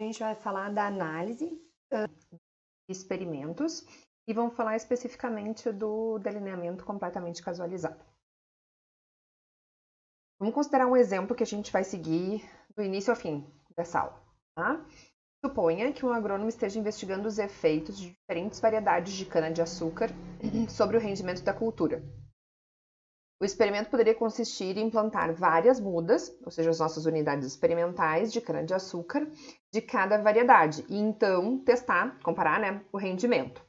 A gente vai falar da análise de experimentos e vamos falar especificamente do delineamento completamente casualizado. Vamos considerar um exemplo que a gente vai seguir do início ao fim dessa aula. Tá? Suponha que um agrônomo esteja investigando os efeitos de diferentes variedades de cana-de-açúcar sobre o rendimento da cultura. O experimento poderia consistir em plantar várias mudas, ou seja, as nossas unidades experimentais de cana-de-açúcar, de cada variedade, e então testar, comparar, o rendimento.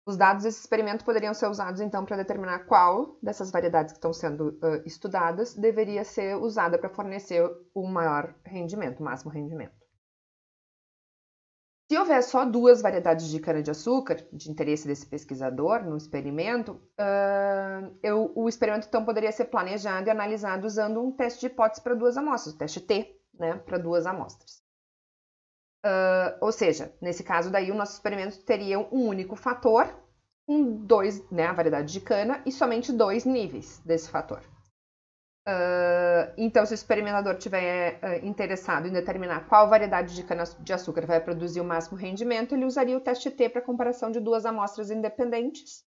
Os dados desse experimento poderiam ser usados, então, para determinar qual dessas variedades que estão sendo estudadas deveria ser usada para fornecer o maior rendimento, o máximo rendimento. Se houver só 2 variedades de cana-de-açúcar, de interesse desse pesquisador no experimento, o experimento então poderia ser planejado e analisado usando um teste de hipótese para 2 amostras, o teste T, para 2 amostras. Ou seja, nesse caso daí o nosso experimento teria um único fator, com 2, a variedade de cana, e somente 2 níveis desse fator. Então, se o experimentador estiver interessado em determinar qual variedade de cana-de-açúcar vai produzir o máximo rendimento, ele usaria o teste T para comparação de 2 amostras independentes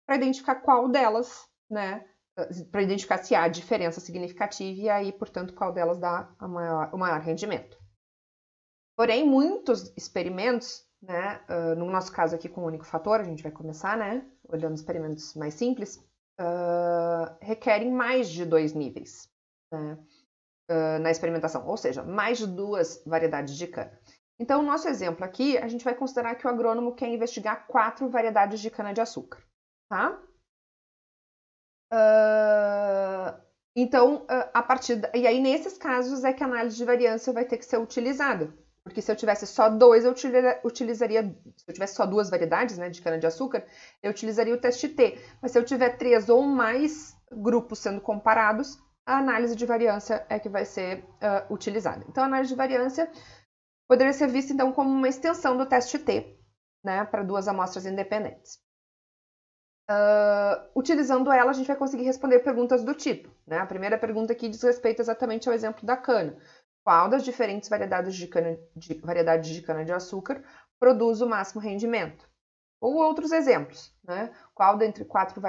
para identificar qual delas, para identificar se há diferença significativa e aí, portanto, qual delas dá o maior rendimento. Porém, muitos experimentos, no nosso caso aqui com um único fator, a gente vai começar, olhando experimentos mais simples, requerem mais de 2 níveis na experimentação, ou seja, mais de 2 variedades de cana. Então, no nosso exemplo aqui, a gente vai considerar que o agrônomo quer investigar 4 variedades de cana-de-açúcar, tá? Então, e aí nesses casos é que a análise de variância vai ter que ser utilizada. Porque se eu tivesse só 2, se eu tivesse só 2 variedades de cana-de-açúcar, eu utilizaria o teste T. Mas se eu tiver 3 ou mais grupos sendo comparados, a análise de variância é que vai ser utilizada. Então, a análise de variância poderia ser vista, então, como uma extensão do teste T, para 2 amostras independentes. Utilizando ela, a gente vai conseguir responder perguntas do tipo. A primeira pergunta aqui diz respeito exatamente ao exemplo da cana. Qual das diferentes variedades de cana-de-açúcar produz o máximo rendimento? Ou outros exemplos. Qual dentre 4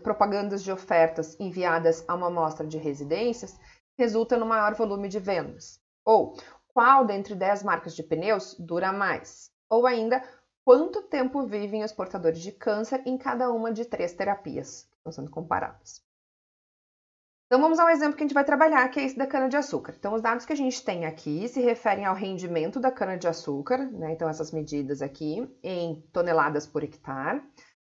propagandas de ofertas enviadas a uma amostra de residências resulta no maior volume de vendas? Ou qual dentre 10 marcas de pneus dura mais? Ou ainda, quanto tempo vivem os portadores de câncer em cada uma de 3 terapias que estão sendo comparadas? Então, vamos ao exemplo que a gente vai trabalhar, que é esse da cana-de-açúcar. Então, os dados que a gente tem aqui se referem ao rendimento da cana-de-açúcar, então essas medidas aqui, em toneladas por hectare,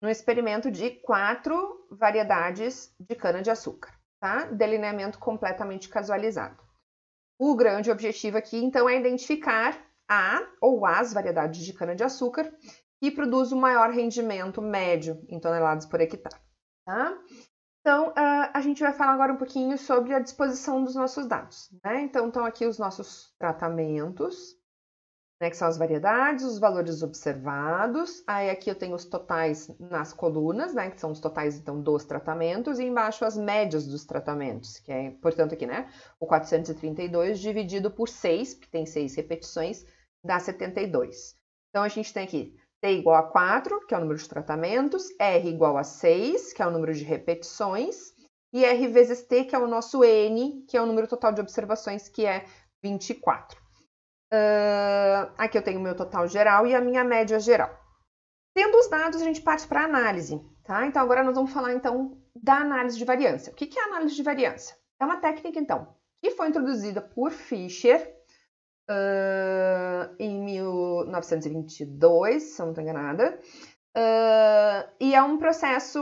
no experimento de 4 variedades de cana-de-açúcar, tá? Delineamento completamente casualizado. O grande objetivo aqui, então, é identificar a ou as variedades de cana-de-açúcar que produz o maior rendimento médio em toneladas por hectare, tá? Então, a gente vai falar agora um pouquinho sobre a disposição dos nossos dados. Então, estão aqui os nossos tratamentos, que são as variedades, os valores observados. Aí aqui eu tenho os totais nas colunas, que são os totais, então, dos tratamentos. E embaixo as médias dos tratamentos, que é, portanto, aqui, o 432 dividido por 6, que tem 6 repetições, dá 72. Então, a gente tem aqui T igual a 4, que é o número de tratamentos, R igual a 6, que é o número de repetições, e R vezes T, que é o nosso N, que é o número total de observações, que é 24. Aqui eu tenho o meu total geral e a minha média geral. Tendo os dados, a gente parte para a análise, tá? Então, agora nós vamos falar, então, da análise de variância. O que é a análise de variância? É uma técnica, então, que foi introduzida por Fischer em 1922, se eu não estou enganada, e é um processo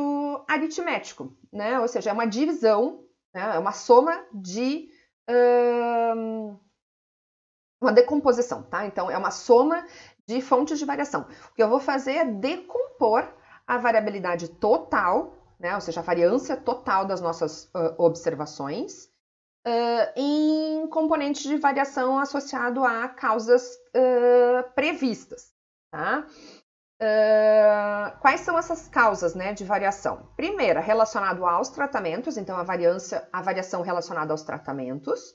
aritmético, ou seja, é uma divisão, é uma soma de uma decomposição, tá? Então, é uma soma de fontes de variação. O que eu vou fazer é decompor a variabilidade total, ou seja, a variância total das nossas observações, em componentes de variação associado a causas previstas, tá? Quais são essas causas de variação? Primeira, relacionado aos tratamentos, então a variação relacionada aos tratamentos.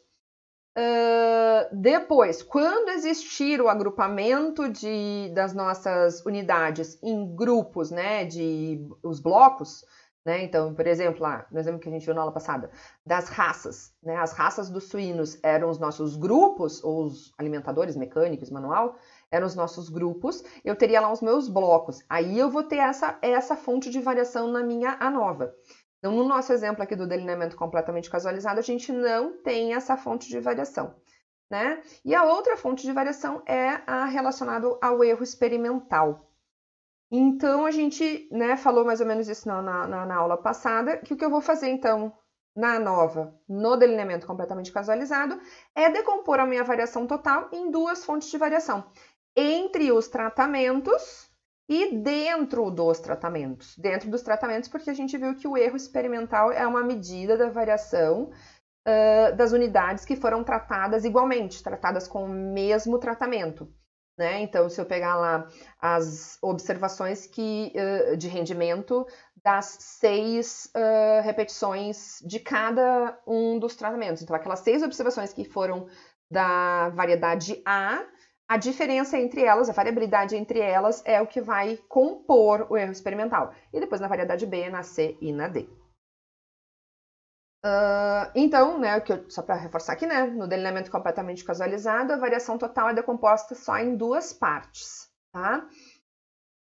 Depois, quando existir o agrupamento das nossas unidades em grupos, né, os blocos, né, então, por exemplo, lá, no exemplo que a gente viu na aula passada, das raças, né, as raças dos suínos eram os nossos grupos, ou os alimentadores mecânicos, manual, eram os nossos grupos, eu teria lá os meus blocos, aí eu vou ter essa fonte de variação na minha ANOVA. Então, no nosso exemplo aqui do delineamento completamente casualizado, a gente não tem essa fonte de variação, né? E a outra fonte de variação é a relacionada ao erro experimental. Então, a gente, né, falou mais ou menos isso na aula passada, que o que eu vou fazer, então, na ANOVA, no delineamento completamente casualizado, é decompor a minha variação total em duas fontes de variação. Entre os tratamentos e dentro dos tratamentos. Dentro dos tratamentos, porque a gente viu que o erro experimental é uma medida da variação das unidades que foram tratadas igualmente, tratadas com o mesmo tratamento. Né? Então, se eu pegar lá as observações de rendimento das 6 repetições de cada um dos tratamentos. Então, aquelas 6 observações que foram da variedade A diferença entre elas, a variabilidade entre elas é o que vai compor o erro experimental. E depois na variedade B, na C e na D. Então, né, só para reforçar aqui, né, no delineamento completamente casualizado, a variação total é decomposta só em duas partes, tá?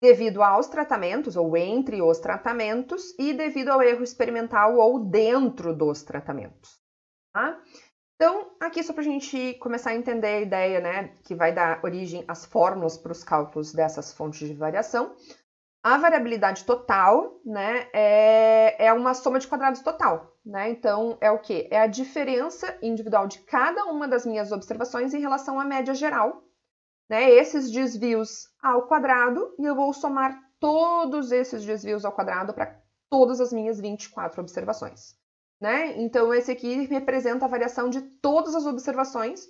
Devido aos tratamentos, ou entre os tratamentos, e devido ao erro experimental ou dentro dos tratamentos, tá? Então, aqui só para a gente começar a entender a ideia, né, que vai dar origem às fórmulas para os cálculos dessas fontes de variação. A variabilidade total, né, é uma soma de quadrados total, né? Então, é o quê? É a diferença individual de cada uma das minhas observações em relação à média geral, né? Esses desvios ao quadrado, e eu vou somar todos esses desvios ao quadrado para todas as minhas 24 observações, né? Então, esse aqui representa a variação de todas as observações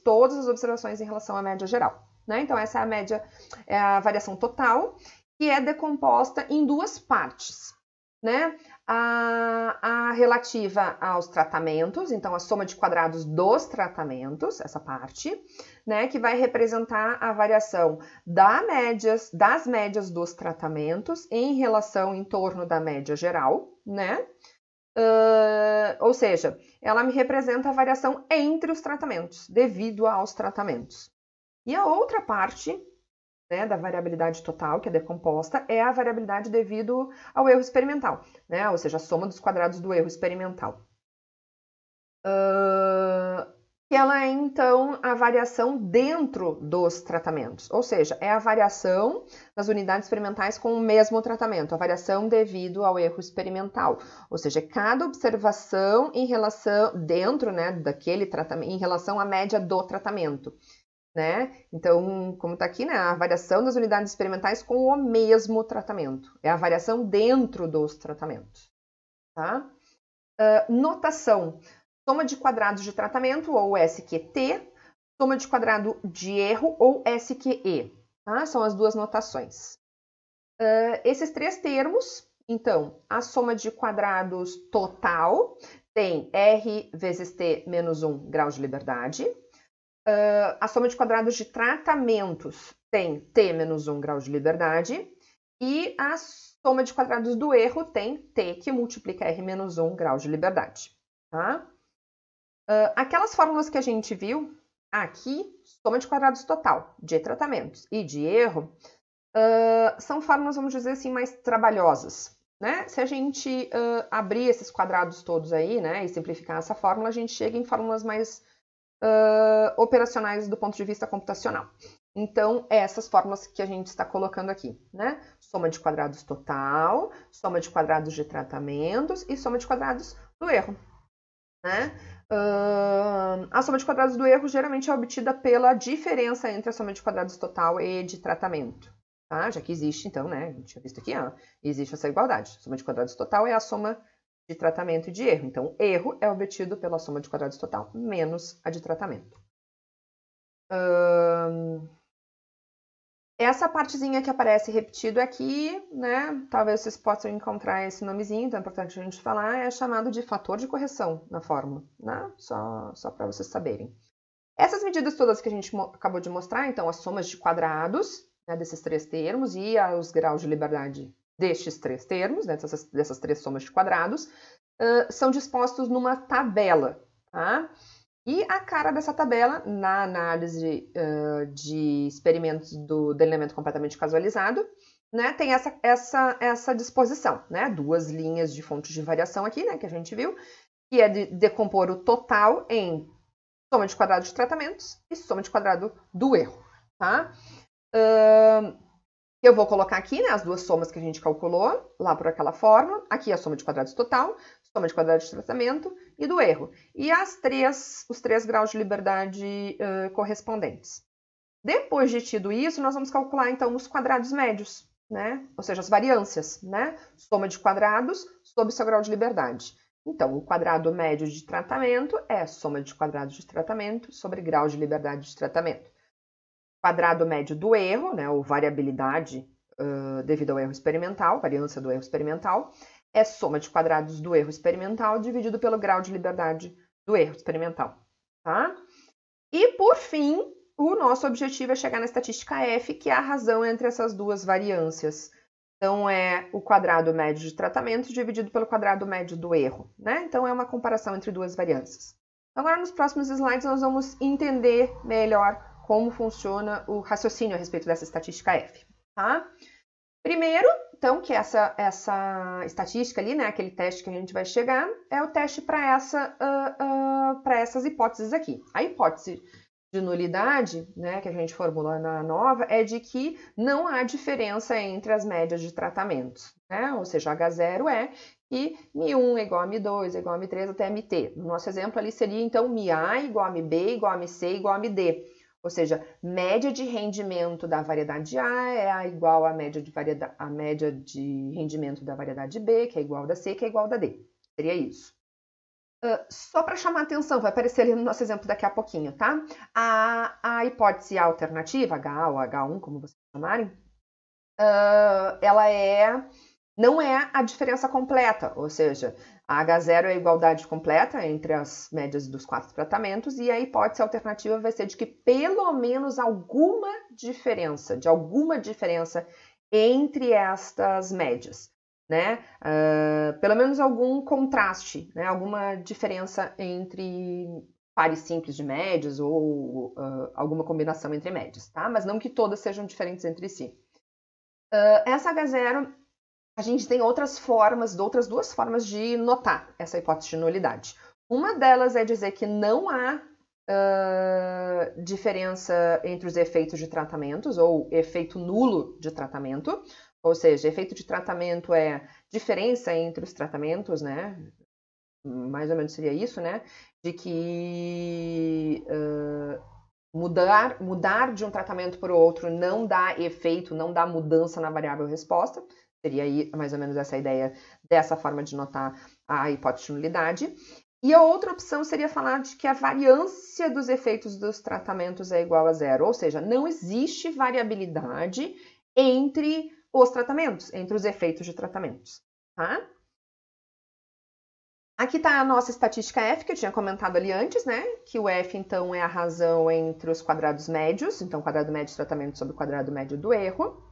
em relação à média geral, né? Então, essa é a média, é a variação total, que é decomposta em duas partes, né? A relativa aos tratamentos, então a soma de quadrados dos tratamentos, essa parte, né? Que vai representar a variação das médias dos tratamentos em relação em torno da média geral, né? Ou seja, ela me representa a variação entre os tratamentos, devido aos tratamentos. E a outra parte, né, da variabilidade total, que é decomposta, é a variabilidade devido ao erro experimental, né? Ou seja, a soma dos quadrados do erro experimental. Que ela é, então, a variação dentro dos tratamentos, ou seja, é a variação das unidades experimentais com o mesmo tratamento, a variação devido ao erro experimental, ou seja, cada observação em relação, dentro, né, daquele tratamento, em relação à média do tratamento, né? Então, como está aqui, né, a variação das unidades experimentais com o mesmo tratamento, é a variação dentro dos tratamentos, tá? Notação. Soma de quadrados de tratamento, ou SQT, soma de quadrado de erro, ou SQE. Tá? São as duas notações. Esses três termos, então, a soma de quadrados total tem R vezes T menos 1 graus de liberdade. A soma de quadrados de tratamentos tem T menos 1 graus de liberdade. E a soma de quadrados do erro tem T, que multiplica R menos 1 graus de liberdade. Tá? Aquelas fórmulas que a gente viu aqui, soma de quadrados total de tratamentos e de erro, são fórmulas, vamos dizer assim, mais trabalhosas, né? Se a gente abrir esses quadrados todos aí, né, e simplificar essa fórmula, a gente chega em fórmulas mais operacionais do ponto de vista computacional. Então, essas fórmulas que a gente está colocando aqui, né? Soma de quadrados total, soma de quadrados de tratamentos e soma de quadrados do erro, né? A soma de quadrados do erro geralmente é obtida pela diferença entre a soma de quadrados total e de tratamento, tá? Já que existe, então, né? A gente tinha visto aqui, existe essa igualdade. A soma de quadrados total é a soma de tratamento e de erro. Então, erro é obtido pela soma de quadrados total menos a de tratamento. Essa partezinha que aparece repetido aqui, né? Talvez vocês possam encontrar esse nomezinho, então é importante a gente falar, é chamado de fator de correção na fórmula, né? Só para vocês saberem. Essas medidas todas que a gente acabou de mostrar, então, as somas de quadrados, né, desses três termos e os graus de liberdade destes três termos, né, dessas três somas de quadrados, são dispostos numa tabela, tá? E a cara dessa tabela, na análise de experimentos do delineamento completamente casualizado, né, tem essa disposição, né? Duas linhas de fontes de variação aqui, né, que a gente viu, que é de decompor o total em soma de quadrado de tratamentos e soma de quadrado do erro, tá? Eu vou colocar aqui, né, as duas somas que a gente calculou, lá por aquela fórmula. Aqui a soma de quadrados total, soma de quadrado de tratamento e do erro. E os três graus de liberdade correspondentes. Depois de tido isso, nós vamos calcular, então, os quadrados médios, né? Ou seja, as variâncias, né? Soma de quadrados sobre seu grau de liberdade. Então, o quadrado médio de tratamento é soma de quadrados de tratamento sobre grau de liberdade de tratamento. Quadrado médio do erro, né, ou variabilidade devido ao erro experimental, variância do erro experimental, é soma de quadrados do erro experimental dividido pelo grau de liberdade do erro experimental, tá? E, por fim, o nosso objetivo é chegar na estatística F, que é a razão entre essas duas variâncias. Então, é o quadrado médio de tratamento dividido pelo quadrado médio do erro, né? Então, é uma comparação entre duas variâncias. Agora, nos próximos slides, nós vamos entender melhor como funciona o raciocínio a respeito dessa estatística F, tá? Primeiro, então, que essa estatística ali, né, aquele teste que a gente vai chegar, é o teste para essas hipóteses aqui. A hipótese de nulidade, né, que a gente formulou na nova, é de que não há diferença entre as médias de tratamentos, né? Ou seja, H0 é que Mi1 é igual a Mi2, é igual a Mi3 até MT. No nosso exemplo ali seria, então, MiA igual a MB, igual a MC, igual a MD. Ou seja, média de rendimento da variedade A é igual à média de rendimento da variedade B, que é igual da C, que é igual da D. Seria isso. Só para chamar a atenção, vai aparecer ali no nosso exemplo daqui a pouquinho, tá? A hipótese alternativa, HA ou H1, como vocês chamarem, ela não é a diferença completa, ou seja, a H0 é a igualdade completa entre as médias dos 4 tratamentos e a hipótese alternativa vai ser de que pelo menos alguma diferença entre estas médias, né? Pelo menos algum contraste, né? Alguma diferença entre pares simples de médias ou alguma combinação entre médias, tá? Mas não que todas sejam diferentes entre si. Essa H0, a gente tem outras duas formas de notar essa hipótese de nulidade. Uma delas é dizer que não há diferença entre os efeitos de tratamentos ou efeito nulo de tratamento, ou seja, efeito de tratamento é diferença entre os tratamentos, né? Mais ou menos seria isso, né? De que mudar de um tratamento para o outro não dá efeito, não dá mudança na variável resposta. Seria aí mais ou menos essa ideia dessa forma de notar a hipótese de nulidade. E a outra opção seria falar de que a variância dos efeitos dos tratamentos é igual a zero, ou seja, não existe variabilidade entre os tratamentos, entre os efeitos de tratamentos, tá? Aqui está a nossa estatística F, que eu tinha comentado ali antes, né? Que o F, então, é a razão entre os quadrados médios, então, quadrado médio de tratamento sobre o quadrado médio do erro.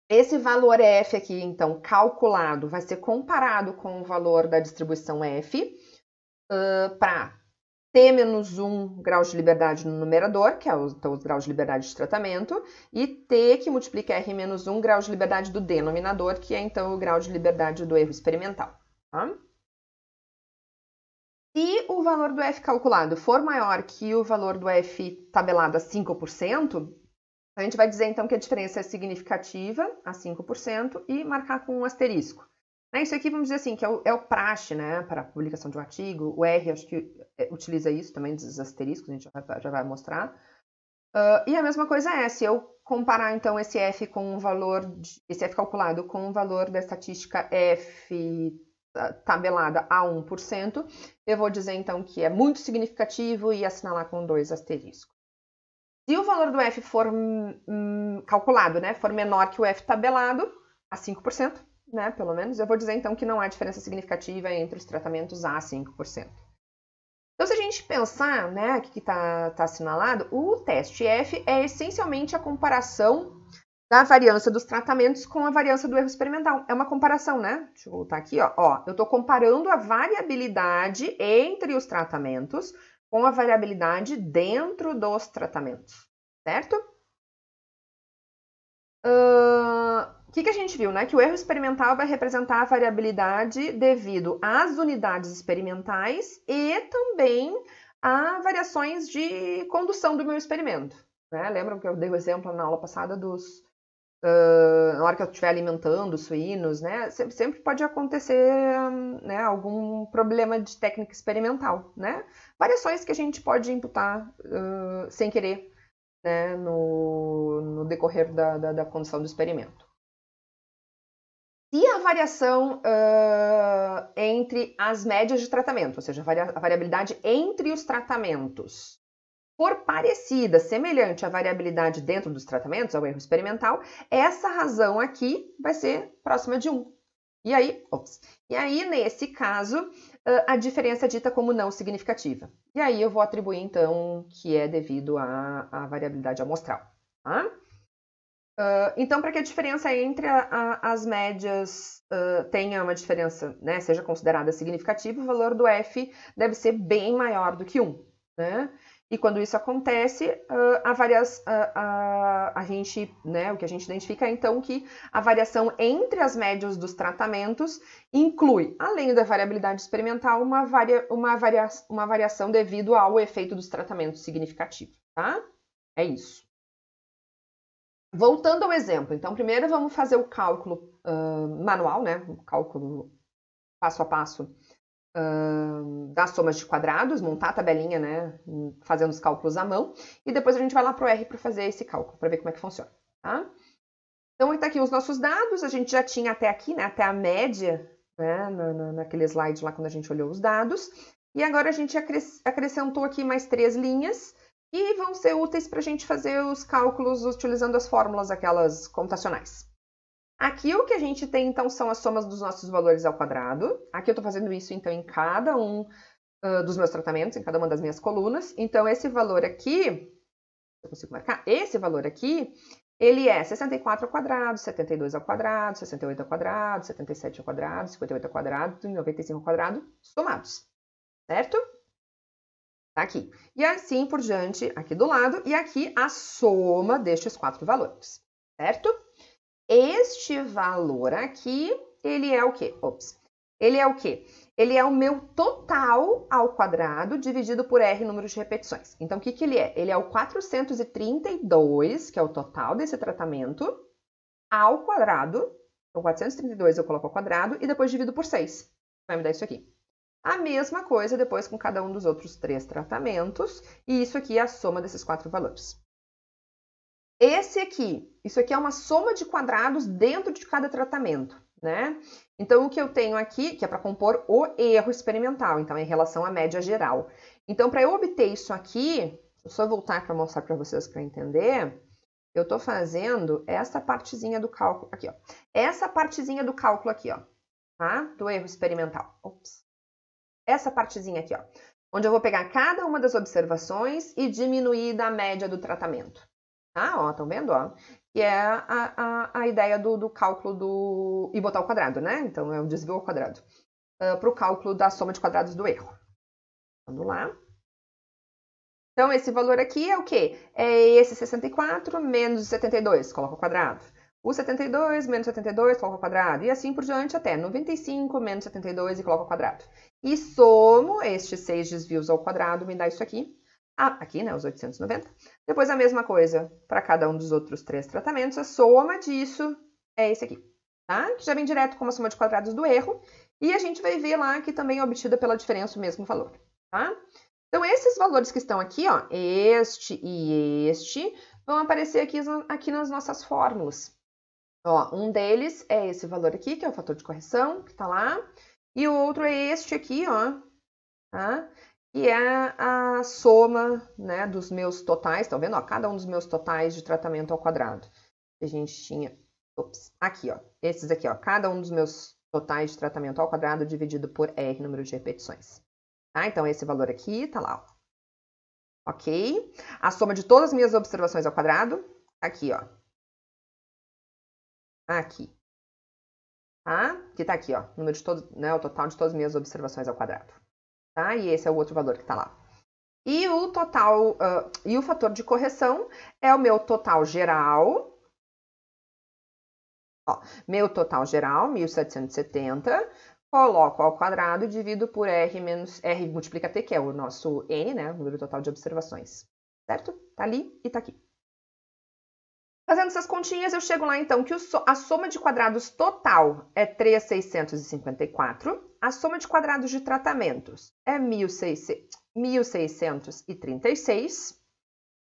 Esse valor F aqui, então, calculado, vai ser comparado com o valor da distribuição F para T menos 1 graus de liberdade no numerador, que é os graus de liberdade de tratamento, e T que multiplica R menos 1 graus de liberdade do denominador, que é, então, o grau de liberdade do erro experimental. Tá? Se o valor do F calculado for maior que o valor do F tabelado a 5%, a gente vai dizer, então, que a diferença é significativa, a 5%, e marcar com um asterisco. Isso aqui, vamos dizer assim, que é o praxe, né, para a publicação de um artigo. O R, acho que utiliza isso também, dos asteriscos, a gente já vai mostrar. E a mesma coisa é, se eu comparar, então, esse F calculado com o valor da estatística F tabelada a 1%, eu vou dizer, então, que é muito significativo e assinalar com 2 asteriscos. Se o valor do F for calculado, né, for menor que o F tabelado, a 5%, né, pelo menos, eu vou dizer, então, que não há diferença significativa entre os tratamentos a 5%. Então, se a gente pensar, né, aqui que tá assinalado, o teste F é essencialmente a comparação da variância dos tratamentos com a variância do erro experimental. É uma comparação, né? Deixa eu voltar aqui, ó. Eu estou comparando a variabilidade entre os tratamentos com a variabilidade dentro dos tratamentos, certo? O que a gente viu, né? Que o erro experimental vai representar a variabilidade devido às unidades experimentais e também a variações de condução do meu experimento. Né? Lembram que eu dei o exemplo na aula passada dos... na hora que eu estiver alimentando suínos, né? Sempre pode acontecer, né, algum problema de técnica experimental, né? Variações que a gente pode imputar sem querer, né, no decorrer da condução do experimento. Se a variação entre as médias de tratamento, ou seja, a variabilidade entre os tratamentos, for parecida, semelhante à variabilidade dentro dos tratamentos, ao erro experimental, essa razão aqui vai ser próxima de 1. E aí, nesse caso, a diferença é dita como não significativa. E aí eu vou atribuir, então, que é devido à variabilidade amostral. Tá? Então, para que a diferença entre as médias tenha uma diferença, né, seja considerada significativa, o valor do F deve ser bem maior do que 1. Né? E quando isso acontece, a gente, né, o que a gente identifica é, então, que a variação entre as médias dos tratamentos inclui, além da variabilidade experimental, uma variação devido ao efeito dos tratamentos significativo, tá? É isso. Voltando ao exemplo, então, primeiro vamos fazer o cálculo manual, né, o cálculo passo a passo, das somas de quadrados, montar a tabelinha, né, fazendo os cálculos à mão, e depois a gente vai lá para o R para fazer esse cálculo, para ver como é que funciona, tá? Então, está aqui os nossos dados, a gente já tinha até aqui, né, até a média, né, naquele slide lá quando a gente olhou os dados, e agora a gente acrescentou aqui mais 3 linhas, e vão ser úteis para a gente fazer os cálculos utilizando as fórmulas, aquelas computacionais. Aqui o que a gente tem, então, são as somas dos nossos valores ao quadrado. Aqui eu estou fazendo isso, então, em cada um dos meus tratamentos, em cada uma das minhas colunas. Então, esse valor aqui, eu consigo marcar, esse valor aqui, ele é 64 ao quadrado, 72 ao quadrado, 68 ao quadrado, 77 ao quadrado, 58 ao quadrado e 95 ao quadrado, somados, certo? Tá aqui. E assim por diante, aqui do lado, e aqui a soma destes 4 valores, certo? Este valor aqui, ele é o quê? Ele é o quê? Ele é o meu total ao quadrado dividido por R número de repetições. Então, o que ele é? Ele é o 432, que é o total desse tratamento, ao quadrado. Então, 432 eu coloco ao quadrado e depois divido por 6. Vai me dar isso aqui. A mesma coisa depois com cada um dos outros 3 tratamentos. E isso aqui é a soma desses 4 valores. Isso aqui é uma soma de quadrados dentro de cada tratamento, né? Então, o que eu tenho aqui, que é para compor o erro experimental, então, em relação à média geral. Então, para eu obter isso aqui, deixa eu só voltar para mostrar para vocês para entender, eu estou fazendo essa partezinha do cálculo aqui, ó. Essa partezinha do cálculo aqui, ó, tá? Do erro experimental. Essa partezinha aqui, ó. Onde eu vou pegar cada uma das observações e diminuir da média do tratamento. Ah, ó, estão vendo, ó? Que é a ideia do cálculo e botar o quadrado, né? Então, é o desvio ao quadrado. Para o cálculo da soma de quadrados do erro. Vamos lá. Então, esse valor aqui é o quê? É esse 64 menos 72, coloca ao quadrado. O 72 menos 72, coloca ao quadrado. E assim por diante até 95 menos 72 e coloca ao quadrado. E somo estes 6 desvios ao quadrado, me dá isso aqui. Aqui, né, os 890. Depois a mesma coisa para cada um dos outros 3 tratamentos. A soma disso é esse aqui, tá? Que já vem direto como a soma de quadrados do erro. E a gente vai ver lá que também é obtida pela diferença o mesmo valor, tá? Então, esses valores que estão aqui, ó, este e este, vão aparecer aqui nas nossas fórmulas. Ó, um deles é esse valor aqui, que é o fator de correção, que tá lá. E o outro é este aqui, ó, tá? Que é a soma, né, dos meus totais, estão vendo? Ó, cada um dos meus totais de tratamento ao quadrado. A gente tinha, aqui, ó, esses aqui, ó, cada um dos meus totais de tratamento ao quadrado dividido por R número de repetições, tá? Então, esse valor aqui tá lá, ó. Ok? A soma de todas as minhas observações ao quadrado, tá aqui, ó. Aqui. Tá? Que tá aqui, ó. Número de todos, né, o total de todas as minhas observações ao quadrado. Tá? E esse é o outro valor que tá lá. E o total, e o fator de correção é o meu total geral. Ó, meu total geral, 1770, coloco ao quadrado e divido por R menos R multiplica T, que é o nosso N, né? O número total de observações. Certo? Tá ali e tá aqui. Fazendo essas continhas, eu chego lá, então, que a soma de quadrados total é 3.654. A soma de quadrados de tratamentos é 1.636.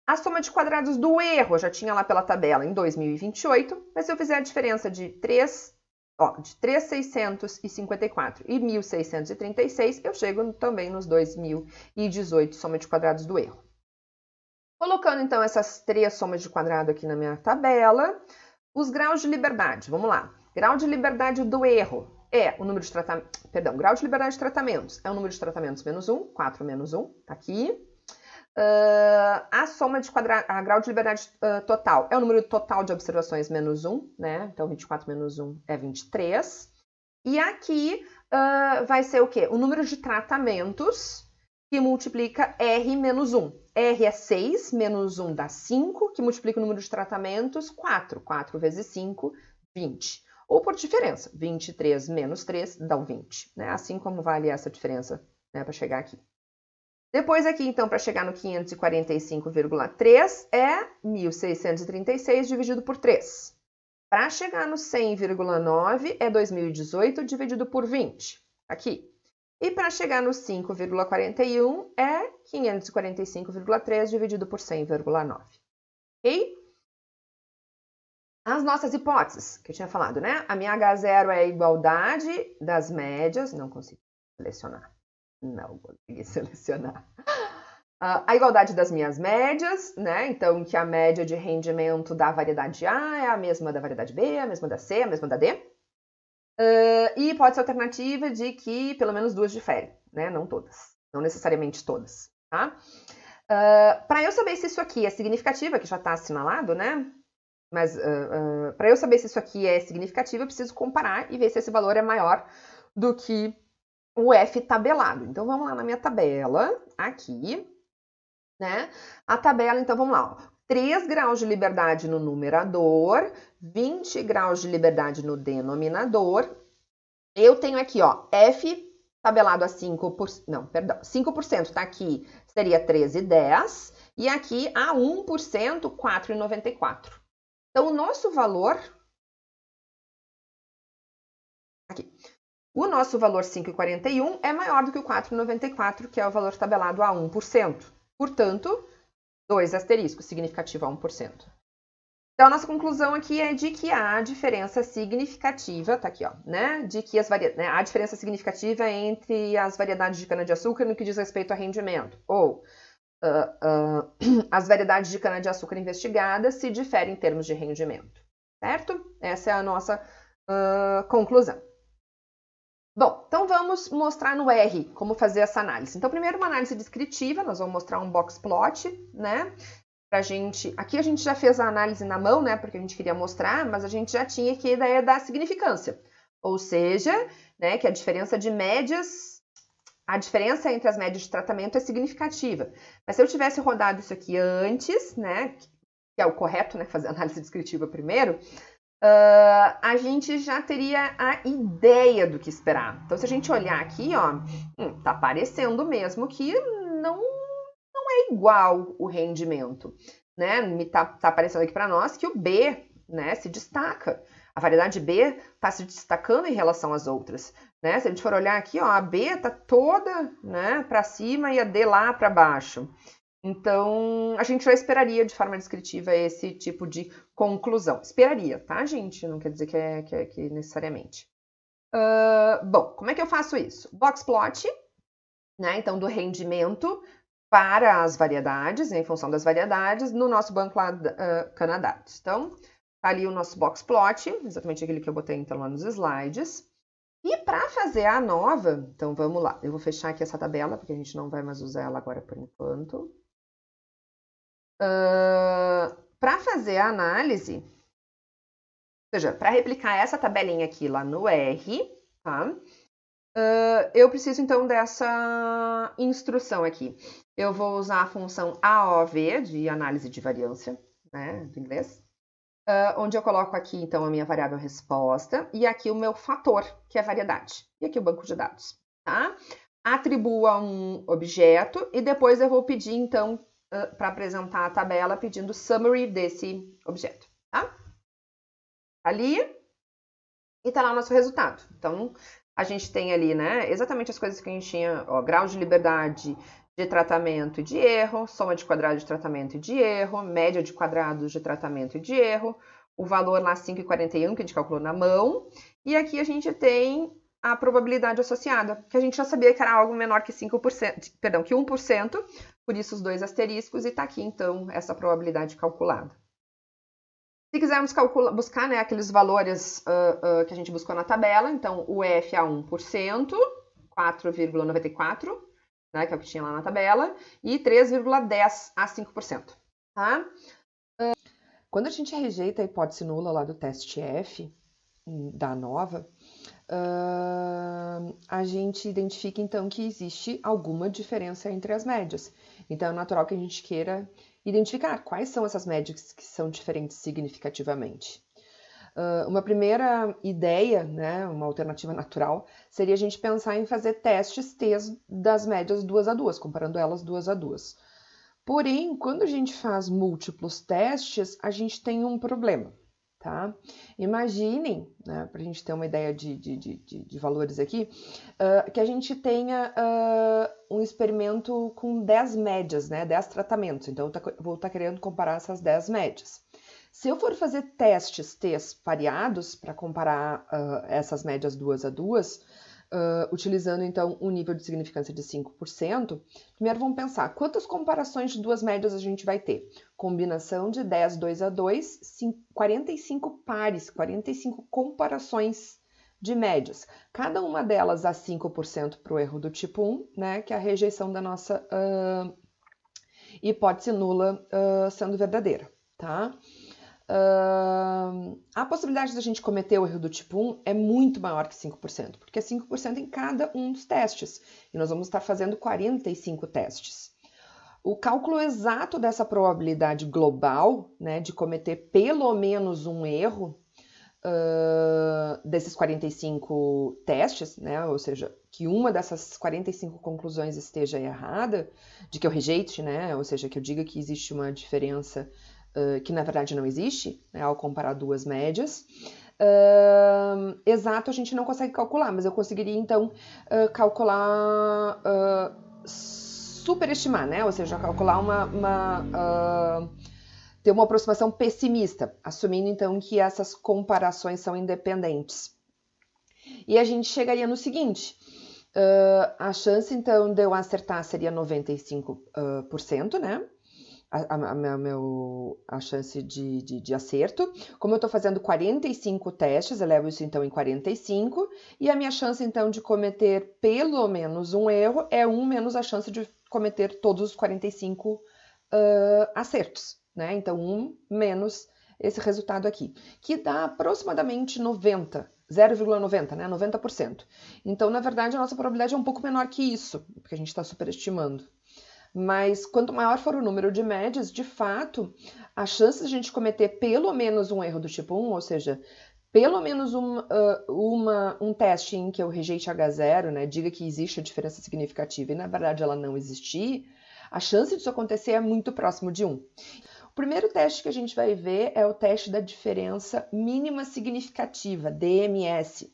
A soma de quadrados do erro, eu já tinha lá pela tabela, em 2028. Mas se eu fizer a diferença de 3.654 e 1.636, eu chego também nos 2018, soma de quadrados do erro. Colocando, então, essas três somas de quadrado aqui na minha tabela, os graus de liberdade, vamos lá. Grau de liberdade do erro é o número de tratamentos, perdão, grau de liberdade de tratamentos é o número de tratamentos menos 1, 4 menos 1, tá aqui. A soma de a grau de liberdade total é o número total de observações menos 1, né? Então, 24 menos 1 é 23. E aqui vai ser o quê? O número de tratamentos que multiplica R menos 1. R é 6, menos 1 dá 5, que multiplica o número de tratamentos, 4. 4 vezes 5, 20. Ou por diferença, 23 menos 3 dá o 20. Né? Assim como vale essa diferença, né, para chegar aqui. Depois aqui, então, para chegar no 545,3 é 1.636 dividido por 3. Para chegar no 100,9 é 2018 dividido por 20. Aqui. E para chegar no 5,41 é 545,3 dividido por 100,9. Ok? As nossas hipóteses, que eu tinha falado, né? A minha H0 é a igualdade das médias. Não consegui selecionar. Não consegui selecionar. A igualdade das minhas médias, né? Então, que a média de rendimento da variedade A é a mesma da variedade B, a mesma da C, a mesma da D. E hipótese alternativa de que pelo menos duas diferem, né? Não todas, não necessariamente todas, tá? Para eu saber se isso aqui é significativo, que já está assinalado, né? Mas para eu saber se isso aqui é significativo, eu preciso comparar e ver se esse valor é maior do que o F tabelado. Então, vamos lá na minha tabela, aqui, né? A tabela, então, vamos lá, ó. 3 graus de liberdade no numerador, 20 graus de liberdade no denominador. Eu tenho aqui, ó, F tabelado a 5%, não, perdão, 5% tá aqui, seria 13,10, e aqui a 1%, 4,94. Então, o nosso valor, aqui, o nosso valor 5,41 é maior do que o 4,94, que é o valor tabelado a 1%. Portanto, 2 asteriscos, significativo a 1%. Então, a nossa conclusão aqui é de que há diferença significativa, tá aqui, ó, né? De que há diferença significativa entre as variedades de cana-de-açúcar no que diz respeito a rendimento. Ou as variedades de cana-de-açúcar investigadas se diferem em termos de rendimento. Certo? Essa é a nossa conclusão. Bom, então vamos mostrar no R como fazer essa análise. Então, primeiro uma análise descritiva, nós vamos mostrar um box plot, né? Pra gente, aqui a gente já fez a análise na mão, né? Porque a gente queria mostrar, mas a gente já tinha aqui a ideia da significância. Ou seja, né, que a diferença de médias, a diferença entre as médias de tratamento é significativa. Mas se eu tivesse rodado isso aqui antes, né? Que é o correto, né? Fazer a análise descritiva primeiro. A gente já teria a ideia do que esperar. Então, se a gente olhar aqui, ó, tá parecendo mesmo que não é igual o rendimento, né? Tá aparecendo aqui para nós que o B, né, se destaca. A variedade B está se destacando em relação às outras, né? Se a gente for olhar aqui, ó, a B tá toda, né, para cima e a D lá para baixo. Então, a gente já esperaria de forma descritiva esse tipo de conclusão. Esperaria, tá, gente? Não quer dizer que necessariamente. Bom, como é que eu faço isso? Box plot, né? Então, do rendimento para as variedades, em função das variedades, no nosso banco lá Canadá. Então, tá ali o nosso box plot, exatamente aquele que eu botei então lá nos slides. E para fazer a nova, então vamos lá. Eu vou fechar aqui essa tabela, porque a gente não vai mais usar ela agora por enquanto. Para fazer a análise, ou seja, para replicar essa tabelinha aqui lá no R, tá? Eu preciso então dessa instrução aqui. Eu vou usar a função AOV, de análise de variância, né, do inglês, onde eu coloco aqui então a minha variável resposta e aqui o meu fator, que é a variedade, e aqui o banco de dados, tá? Atribuo a um objeto e depois eu vou pedir então para apresentar a tabela pedindo summary desse objeto, tá? Ali e tá lá o nosso resultado. Então, a gente tem ali, né, exatamente as coisas que a gente tinha, ó, grau de liberdade de tratamento e de erro, soma de quadrados de tratamento e de erro, média de quadrados de tratamento e de erro, o valor lá 5,41 que a gente calculou na mão, e aqui a gente tem a probabilidade associada, que a gente já sabia que era algo menor que 5%, perdão, que 1%, por isso os dois asteriscos, e tá aqui então essa probabilidade calculada. Se quisermos buscar, né, aqueles valores que a gente buscou na tabela, então o F a 1%, 4,94, né, que é o que tinha lá na tabela, e 3,10 a 5%. Tá? Quando a gente rejeita a hipótese nula lá do teste F, da nova, a gente identifica então que existe alguma diferença entre as médias. Então é natural que a gente queira identificar quais são essas médias que são diferentes significativamente. Uma primeira ideia, né, uma alternativa natural, seria a gente pensar em fazer testes T das médias 2 a 2, comparando elas 2 a 2. Porém, quando a gente faz múltiplos testes, a gente tem um problema, tá? Imaginem, né, para a gente ter uma ideia de valores aqui, que a gente tenha um experimento com 10 médias, né, 10 tratamentos. Então, eu vou estar querendo comparar essas 10 médias. Se eu for fazer testes T pareados para comparar essas médias 2 a 2, utilizando então um nível de significância de 5%, primeiro vamos pensar quantas comparações de duas médias a gente vai ter. Combinação de 10, 2 a 2, 45 pares, 45 comparações de médias. Cada uma delas a 5% para o erro do tipo 1, né, que é a rejeição da nossa hipótese nula sendo verdadeira, tá? A possibilidade da gente cometer o erro do tipo 1 é muito maior que 5%, porque é 5% em cada um dos testes, e nós vamos estar fazendo 45 testes. O cálculo exato dessa probabilidade global, né, de cometer pelo menos um erro desses 45 testes, né, ou seja, que uma dessas 45 conclusões esteja errada, de que eu rejeite, né, ou seja, que eu diga que existe uma diferença que na verdade não existe, né, ao comparar duas médias. Exato a gente não consegue calcular, mas eu conseguiria então calcular, superestimar, né? Ou seja, calcular ter uma aproximação pessimista, assumindo então que essas comparações são independentes. E a gente chegaria no seguinte: a chance então de eu acertar seria 95%, né? A chance de acerto. Como eu estou fazendo 45 testes, eu levo isso então em 45, e a minha chance então de cometer pelo menos um erro é 1 menos a chance de cometer todos os 45 acertos, né? Então 1 menos esse resultado aqui, que dá aproximadamente 0,90, né? 90%. Então, na verdade, a nossa probabilidade é um pouco menor que isso, porque a gente está superestimando. Mas quanto maior for o número de médias, de fato, a chance de a gente cometer pelo menos um erro do tipo 1, ou seja, pelo menos um teste em que eu rejeite H0, né, diga que existe a diferença significativa e na verdade ela não existir, a chance disso acontecer é muito próximo de 1. O primeiro teste que a gente vai ver é o teste da diferença mínima significativa, DMS.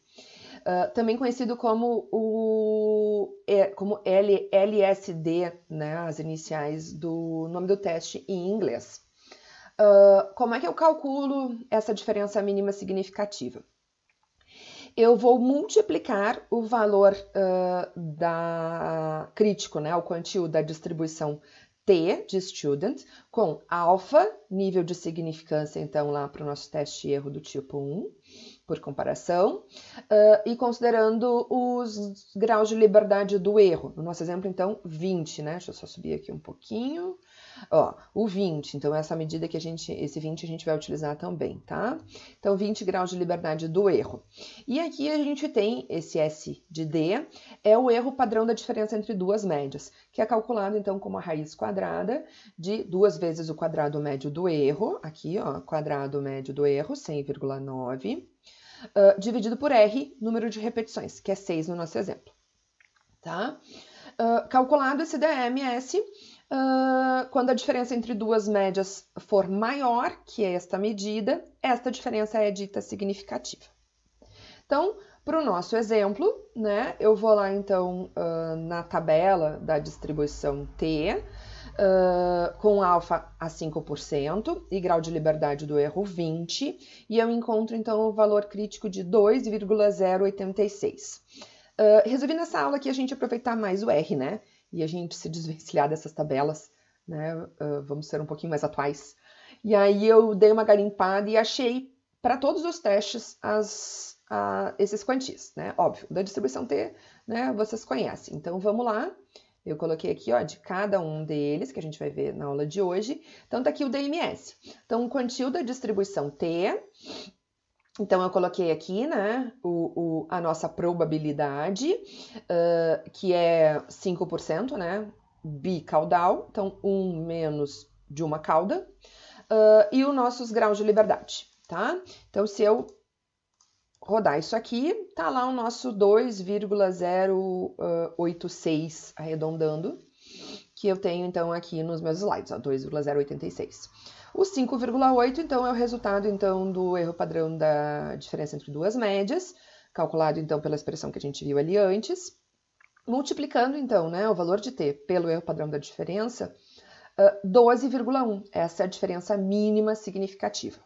Também conhecido como LSD, né, as iniciais do nome do teste em inglês. Como é que eu calculo essa diferença mínima significativa? Eu vou multiplicar o valor crítico, né, o quantio da distribuição T de student com alfa, nível de significância, então, lá para o nosso teste erro do tipo 1, por comparação, e considerando os graus de liberdade do erro. No nosso exemplo, então, 20, né? Deixa eu só subir aqui um pouquinho. Ó, o 20, então essa medida que esse 20 a gente vai utilizar também, tá? Então, 20 graus de liberdade do erro. E aqui a gente tem esse S de D, é o erro padrão da diferença entre duas médias, que é calculado, então, como a raiz quadrada de 2 vezes o quadrado médio do erro, aqui, ó, quadrado médio do erro, 100,9, dividido por R, número de repetições, que é 6 no nosso exemplo, tá? Calculado esse DMS, quando a diferença entre duas médias for maior que esta medida, esta diferença é dita significativa. Então, para o nosso exemplo, né, eu vou lá então na tabela da distribuição T, com alfa a 5% e grau de liberdade do erro 20, e eu encontro então o valor crítico de 2,086. Resolvi nessa aula aqui a gente aproveitar mais o R, né? E a gente se desvencilhar dessas tabelas, né? Vamos ser um pouquinho mais atuais. E aí eu dei uma garimpada e achei para todos os testes esses quantis, né? Óbvio, da distribuição T, né? Vocês conhecem. Então vamos lá. Eu coloquei aqui, ó, de cada um deles, que a gente vai ver na aula de hoje. Então tá aqui o DMS. Então o quantil da distribuição T. Então, eu coloquei aqui, né, a nossa probabilidade, que é 5%, né, bicaudal, então 1 menos de uma cauda, e os nossos graus de liberdade, tá? Então, se eu rodar isso aqui, tá lá o nosso 2,086, arredondando, que eu tenho, então, aqui nos meus slides, ó, 2,086. O 5,8, então, é o resultado, então, do erro padrão da diferença entre duas médias, calculado, então, pela expressão que a gente viu ali antes, multiplicando, então, né, o valor de T pelo erro padrão da diferença, 12,1. Essa é a diferença mínima significativa.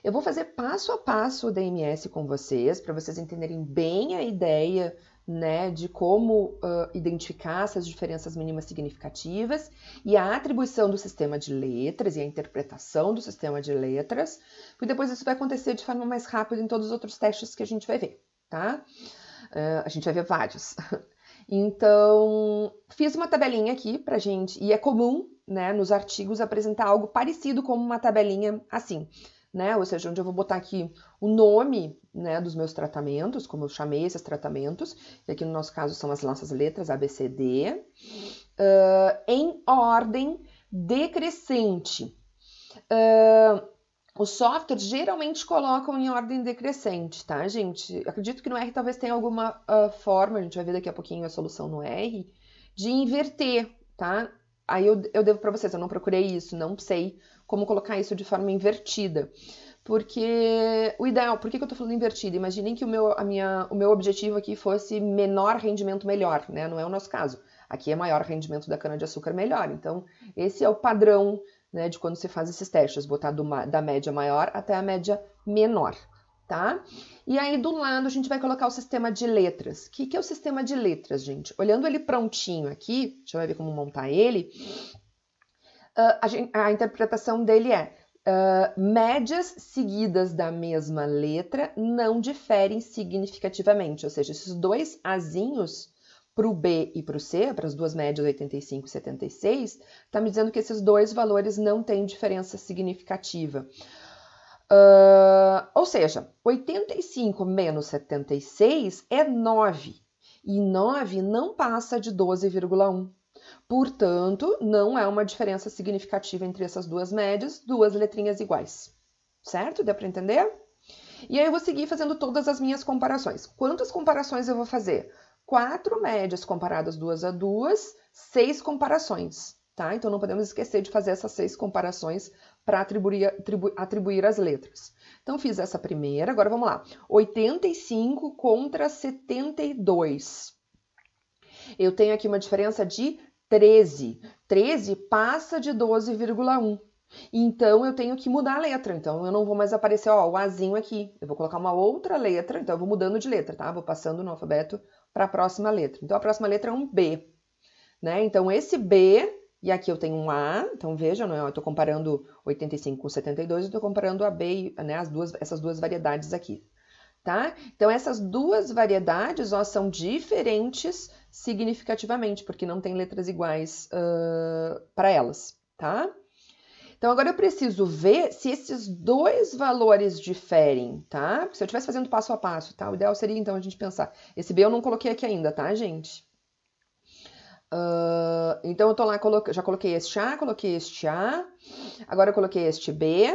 Eu vou fazer passo a passo o DMS com vocês, para vocês entenderem bem a ideia, né, de como identificar essas diferenças mínimas significativas e a atribuição do sistema de letras e a interpretação do sistema de letras, porque depois isso vai acontecer de forma mais rápida em todos os outros testes que a gente vai ver, tá? A gente vai ver vários. Então, fiz uma tabelinha aqui pra gente, e é comum, né, nos artigos apresentar algo parecido como uma tabelinha assim, né? Ou seja, onde eu vou botar aqui o nome, né, dos meus tratamentos, como eu chamei esses tratamentos, e aqui no nosso caso são as nossas letras A, B, C, D, em ordem decrescente. Os softwares geralmente colocam em ordem decrescente, tá, gente? Acredito que no R talvez tenha alguma forma, a gente vai ver daqui a pouquinho a solução no R, de inverter, tá? Aí eu devo para vocês, eu não procurei isso, não sei como colocar isso de forma invertida. Porque o ideal, por que eu tô falando invertida? Imaginem que o meu objetivo aqui fosse menor rendimento melhor, né? Não é o nosso caso. Aqui é maior rendimento da cana-de-açúcar melhor. Então, esse é o padrão, né, de quando se faz esses testes, botar da média maior até a média menor, tá? E aí, do lado, a gente vai colocar o sistema de letras. O que é o sistema de letras, gente? Olhando ele prontinho aqui, deixa eu ver como montar ele, a interpretação dele é médias seguidas da mesma letra não diferem significativamente, ou seja, esses dois azinhos para o B e para o C, para as duas médias 85 e 76, está me dizendo que esses dois valores não têm diferença significativa. Ou seja, 85 menos 76 é 9, e 9 não passa de 12,1. Portanto, não é uma diferença significativa entre essas duas médias, duas letrinhas iguais. Certo? Deu para entender? E aí eu vou seguir fazendo todas as minhas comparações. Quantas comparações eu vou fazer? 4 médias comparadas duas a duas, 6 comparações, tá? Então não podemos esquecer de fazer essas 6 comparações para atribuir as letras. Então fiz essa primeira, agora vamos lá. 85 contra 72. Eu tenho aqui uma diferença de 13. 13 passa de 12,1. Então, eu tenho que mudar a letra. Então, eu não vou mais aparecer, ó, o Azinho aqui. Eu vou colocar uma outra letra. Então, eu vou mudando de letra, tá? Vou passando no alfabeto para a próxima letra. Então, a próxima letra é um B, né? Então, esse B, e aqui eu tenho um A. Então, vejam, né? Eu estou comparando 85 com 72, eu estou comparando a B, né? Essas duas variedades aqui. tá? Então, essas duas variedades, ó, são diferentes significativamente, porque não tem letras iguais para elas, tá? Então, agora eu preciso ver se esses dois valores diferem, tá? Porque se eu estivesse fazendo passo a passo, tá? O ideal seria, então, a gente pensar. Esse B eu não coloquei aqui ainda, tá, gente? Então, eu tô lá, já coloquei este A, coloquei este A. Agora eu coloquei este B.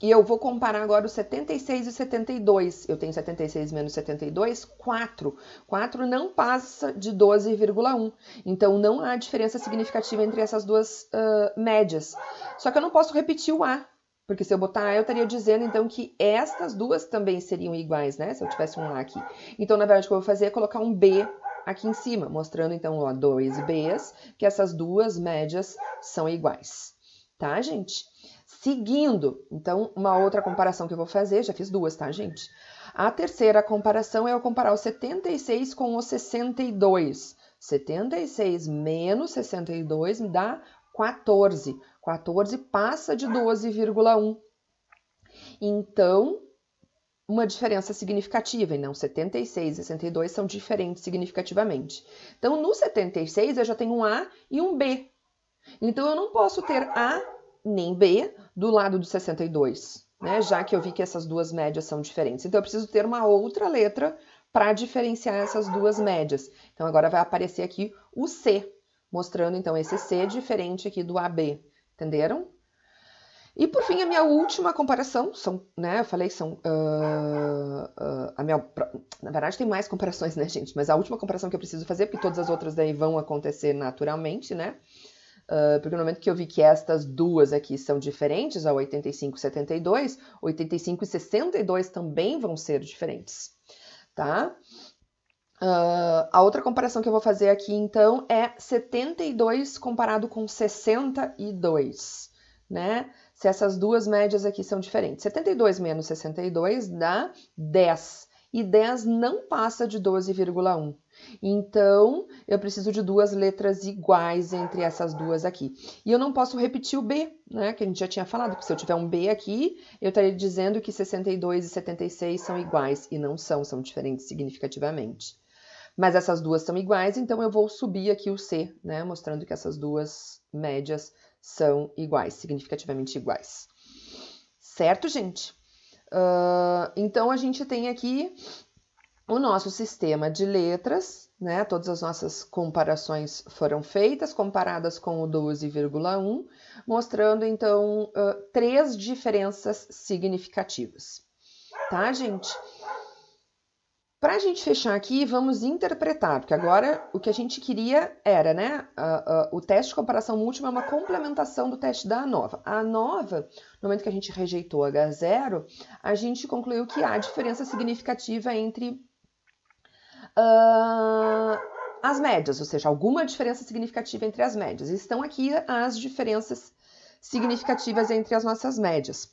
E eu vou comparar agora o 76 e o 72. Eu tenho 76 menos 72, 4. 4 não passa de 12,1. Então, não há diferença significativa entre essas duas médias. Só que eu não posso repetir o A. Porque se eu botar A, eu estaria dizendo, então, que estas duas também seriam iguais, né? Se eu tivesse um A aqui. Então, na verdade, o que eu vou fazer é colocar um B aqui em cima, mostrando, então, ó, 2 Bs, que essas duas médias são iguais. Tá, gente? Seguindo, então, uma outra comparação que eu vou fazer, já fiz duas, tá, gente? A terceira comparação é eu comparar o 76 com o 62. 76 menos 62 me dá 14. 14 passa de 12,1. Então, uma diferença significativa, e não 76 e 62 são diferentes significativamente. Então, no 76 eu já tenho um A e um B. Então, eu não posso ter A nem B do lado do 62, né? Já que eu vi que essas duas médias são diferentes. Então, eu preciso ter uma outra letra para diferenciar essas duas médias. Então, agora vai aparecer aqui o C, mostrando, então, esse C diferente aqui do AB. Entenderam? E, por fim, a minha última comparação, né? Eu falei que são... na verdade, tem mais comparações, né, gente? Mas a última comparação que eu preciso fazer, porque todas as outras daí vão acontecer naturalmente, né? Porque no momento que eu vi que estas duas aqui são diferentes, a 85 e 72, 85 e 62 também vão ser diferentes, tá? A outra comparação que eu vou fazer aqui, então, é 72 comparado com 62, né? Se essas duas médias aqui são diferentes. 72 menos 62 dá 10, e 10 não passa de 12,1. Então, eu preciso de duas letras iguais entre essas duas aqui. E eu não posso repetir o B, né? Que a gente já tinha falado, porque se eu tiver um B aqui, eu estaria dizendo que 62 e 76 são iguais, e não são diferentes significativamente. Mas essas duas são iguais, então eu vou subir aqui o C, né? Mostrando que essas duas médias são iguais, significativamente iguais. Certo, gente? Então, a gente tem aqui o nosso sistema de letras, né? Todas as nossas comparações foram feitas, comparadas com o 12,1, mostrando, então, 3 diferenças significativas. Tá, gente? Para a gente fechar aqui, vamos interpretar, porque agora o que a gente queria era, né? O teste de comparação múltipla é uma complementação do teste da ANOVA. A ANOVA, no momento que a gente rejeitou H0, a gente concluiu que há diferença significativa entre as médias, ou seja, alguma diferença significativa entre as médias. Estão aqui as diferenças significativas entre as nossas médias.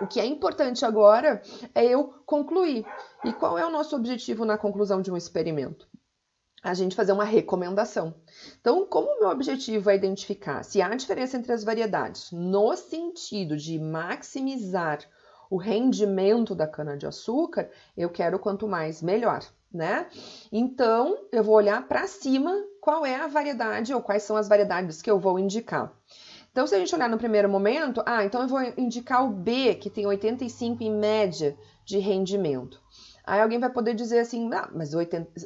O que é importante agora é eu concluir. E qual é o nosso objetivo na conclusão de um experimento? A gente fazer uma recomendação. Então, como o meu objetivo é identificar se há diferença entre as variedades no sentido de maximizar o rendimento da cana-de-açúcar, eu quero quanto mais melhor, né? Então, eu vou olhar para cima qual é a variedade ou quais são as variedades que eu vou indicar. Então, se a gente olhar no primeiro momento, então eu vou indicar o B, que tem 85 em média de rendimento. Aí alguém vai poder dizer assim, mas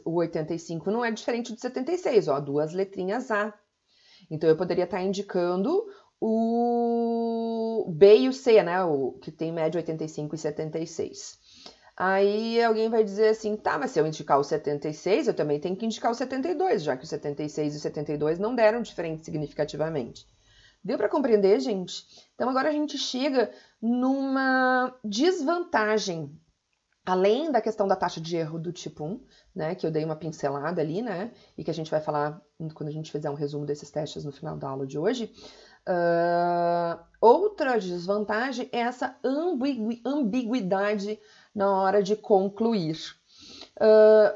o 85 não é diferente do 76, ó, duas letrinhas A. Então, eu poderia estar indicando o B e o C, né, o que tem média 85 e 76. Aí alguém vai dizer assim, mas se eu indicar o 76, eu também tenho que indicar o 72, já que o 76 e o 72 não deram diferente significativamente. Deu para compreender, gente? Então, agora a gente chega numa desvantagem, além da questão da taxa de erro do tipo 1, né, que eu dei uma pincelada ali, né, e que a gente vai falar quando a gente fizer um resumo desses testes no final da aula de hoje. Outra desvantagem é essa ambiguidade na hora de concluir.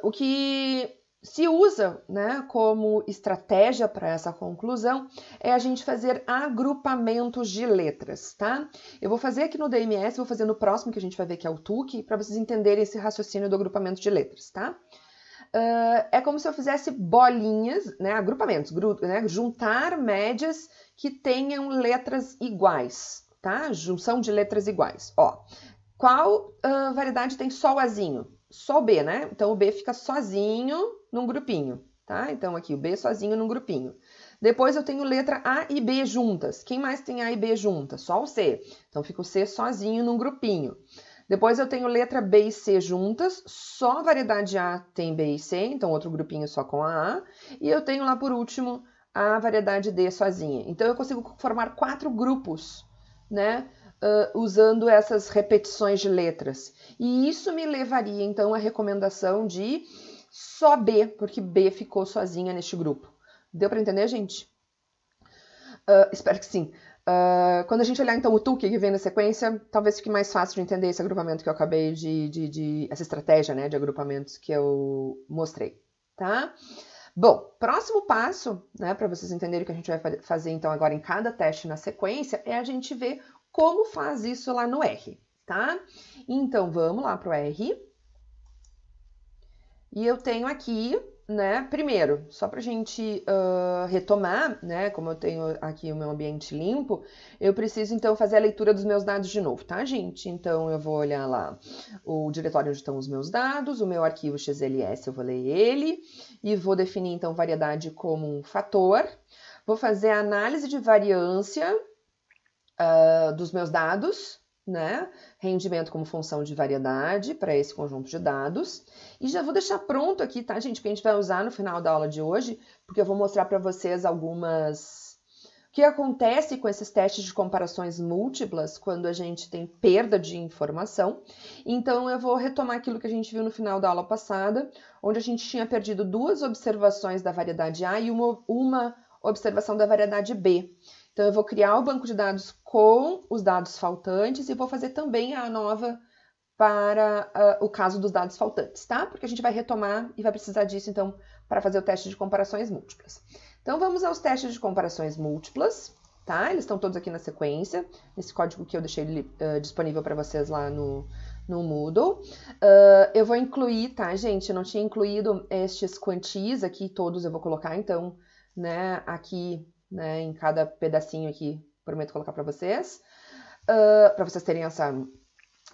O que se usa, né, como estratégia para essa conclusão é a gente fazer agrupamentos de letras, tá? Eu vou fazer aqui no DMS, vou fazer no próximo que a gente vai ver que é o TUC, para vocês entenderem esse raciocínio do agrupamento de letras, tá? É como se eu fizesse bolinhas, né, agrupamentos, né, juntar médias que tenham letras iguais, tá? Junção de letras iguais. Ó, qual variedade tem só o Azinho? Só o B, né? Então o B fica sozinho num grupinho, tá? Então aqui o B sozinho num grupinho. Depois eu tenho letra A e B juntas. Quem mais tem A e B juntas? Só o C. Então fica o C sozinho num grupinho. Depois eu tenho letra B e C juntas, só a variedade A tem B e C, então outro grupinho só com a A. E eu tenho lá por último a variedade D sozinha. Então eu consigo formar 4 grupos, né? Usando essas repetições de letras. E isso me levaria, então, à recomendação de só B, porque B ficou sozinha neste grupo. Deu para entender, gente? Espero que sim. Quando a gente olhar, então, o TUC que vem na sequência, talvez fique mais fácil de entender esse agrupamento que eu acabei essa estratégia, né, de agrupamentos que eu mostrei, tá? Bom, próximo passo, né, para vocês entenderem o que a gente vai fazer, então, agora em cada teste na sequência, é a gente ver como faz isso lá no R, tá? Então, vamos lá para o R. E eu tenho aqui, né, primeiro, só para a gente retomar, né, como eu tenho aqui o meu ambiente limpo, eu preciso, então, fazer a leitura dos meus dados de novo, tá, gente? Então, eu vou olhar lá o diretório onde estão os meus dados, o meu arquivo XLS, eu vou ler ele, e vou definir, então, variedade como um fator. Vou fazer a análise de variância dos meus dados, né? Rendimento como função de variedade para esse conjunto de dados. E já vou deixar pronto aqui, tá, gente? Que a gente vai usar no final da aula de hoje, porque eu vou mostrar para vocês algumas... O que acontece com esses testes de comparações múltiplas quando a gente tem perda de informação. Então, eu vou retomar aquilo que a gente viu no final da aula passada, onde a gente tinha perdido 2 observações da variedade A e uma observação da variedade B. Então, eu vou criar o banco de dados com os dados faltantes e vou fazer também a nova para o caso dos dados faltantes, tá? Porque a gente vai retomar e vai precisar disso, então, para fazer o teste de comparações múltiplas. Então, vamos aos testes de comparações múltiplas, tá? Eles estão todos aqui na sequência, nesse código que eu deixei disponível para vocês lá no Moodle. Eu vou incluir, tá, gente? Eu não tinha incluído estes quantis aqui, todos eu vou colocar, então, né, aqui, né, em cada pedacinho aqui, prometo colocar para vocês terem essa,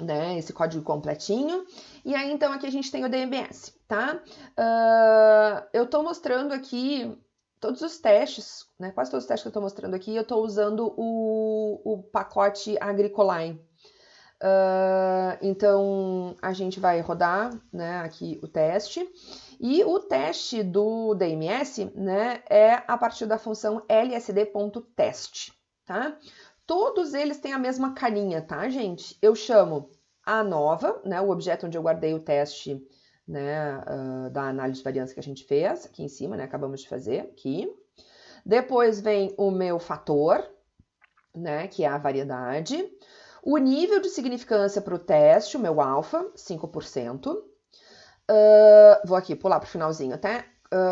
né, esse código completinho. E aí, então, aqui a gente tem o DMS, tá? Eu estou mostrando aqui todos os testes, né, quase todos os testes que eu estou mostrando aqui, eu estou usando o pacote Agricoline. Então, a gente vai rodar, né, aqui o teste. E o teste do DMS, né, é a partir da função lsd.test, tá? Todos eles têm a mesma carinha, tá, gente? Eu chamo a nova, né, o objeto onde eu guardei o teste, né, da análise de variância que a gente fez, aqui em cima, né, acabamos de fazer aqui. Depois vem o meu fator, né, que é a variedade. O nível de significância para o teste, o meu alfa, 5%. Vou aqui pular para o finalzinho, até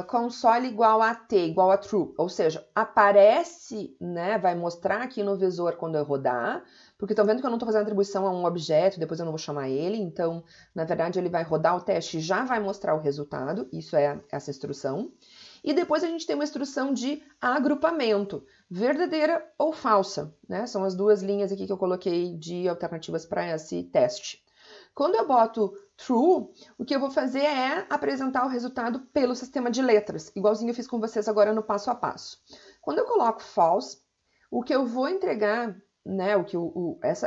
console igual a t, igual a true, ou seja, aparece, né, vai mostrar aqui no visor quando eu rodar, porque estão vendo que eu não estou fazendo atribuição a um objeto, depois eu não vou chamar ele, então, na verdade, ele vai rodar o teste e já vai mostrar o resultado, isso é essa instrução. E depois a gente tem uma instrução de agrupamento, verdadeira ou falsa, né? São as duas linhas aqui que eu coloquei de alternativas para esse teste. Quando eu boto true, o que eu vou fazer é apresentar o resultado pelo sistema de letras, igualzinho eu fiz com vocês agora no passo a passo. Quando eu coloco false, o que eu vou entregar, né,